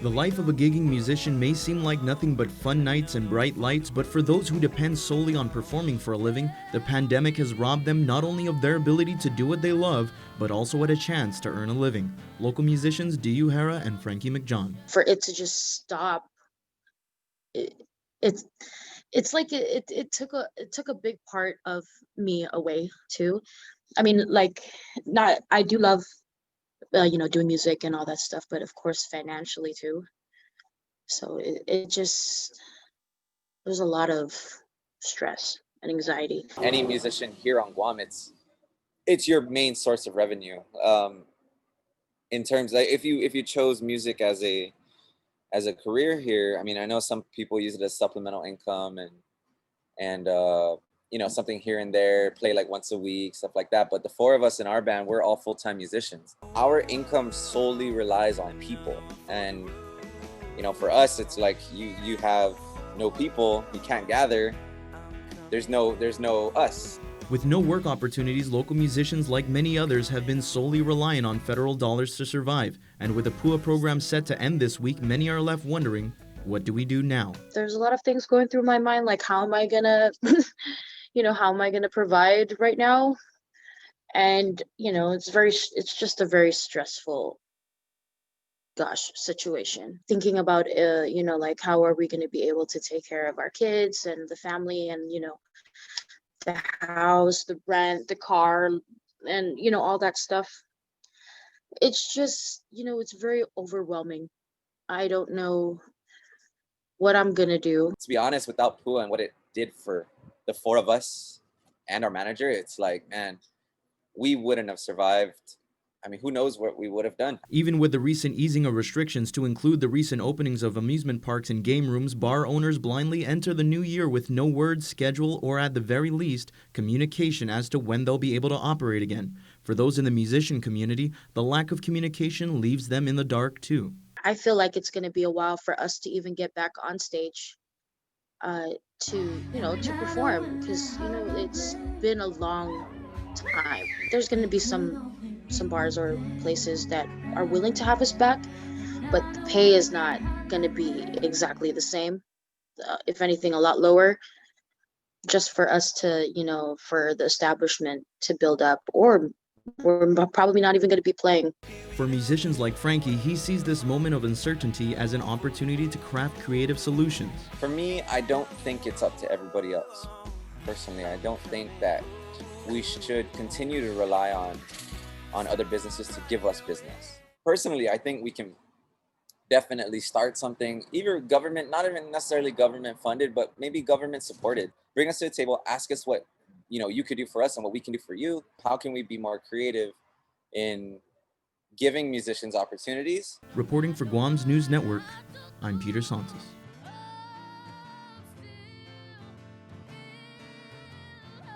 The life of a gigging musician may seem like nothing but fun nights and bright lights, but for those who depend solely on performing for a living, the pandemic has robbed them not only of their ability to do what they love, but also at a chance to earn a living. Local musicians D.U. Hara and Frankie McJohn. For it to just stop, it, it's it's like it took a big part of me away too. I mean, like, not I do love doing music and all that stuff, but of course financially too. So it just there's a lot of stress and anxiety. Any musician here on Guam, it's your main source of revenue. In terms, like, if you chose music as a career here, I mean, I know some people use it as supplemental income and something here and there, play like once a week, stuff like that. But the four of us in our band, we're all full-time musicians. Our income solely relies on people, and for us, it's like you have no people, you can't gather. There's no us. With no work opportunities, local musicians, like many others, have been solely reliant on federal dollars to survive. And with the PUA program set to end this week, many are left wondering, what do we do now? There's a lot of things going through my mind, like how am I gonna, how am I gonna provide right now? And it's just a very stressful, situation. Thinking about, like how are we gonna be able to take care of our kids and the family and the house, the rent, the car, and all that stuff. It's just, it's very overwhelming. I don't know what I'm gonna do. To be honest, without PUA and what it did for the four of us and our manager, it's like, man, we wouldn't have survived. I mean, who knows what we would have done. Even with the recent easing of restrictions to include the recent openings of amusement parks and game rooms, bar owners blindly enter the new year with no word, schedule, or at the very least, communication as to when they'll be able to operate again. For those in the musician community, the lack of communication leaves them in the dark too. I feel like it's going to be a while for us to even get back on stage to perform, because it's been a long time. There's going to be some bars or places that are willing to have us back, but the pay is not going to be exactly the same. If anything, a lot lower, just for us to, for the establishment to build up, or we're probably not even going to be playing. For musicians like Frankie, he sees this moment of uncertainty as an opportunity to craft creative solutions. For me, I don't think it's up to everybody else. Personally, I don't think that we should continue to rely on other businesses to give us business. Personally, I think we can definitely start something, either government, not even necessarily government funded, but maybe government supported. Bring us to the table, ask us what you could do for us and what we can do for you. How can we be more creative in giving musicians opportunities? Reporting for Guam's News Network, I'm Peter Santos.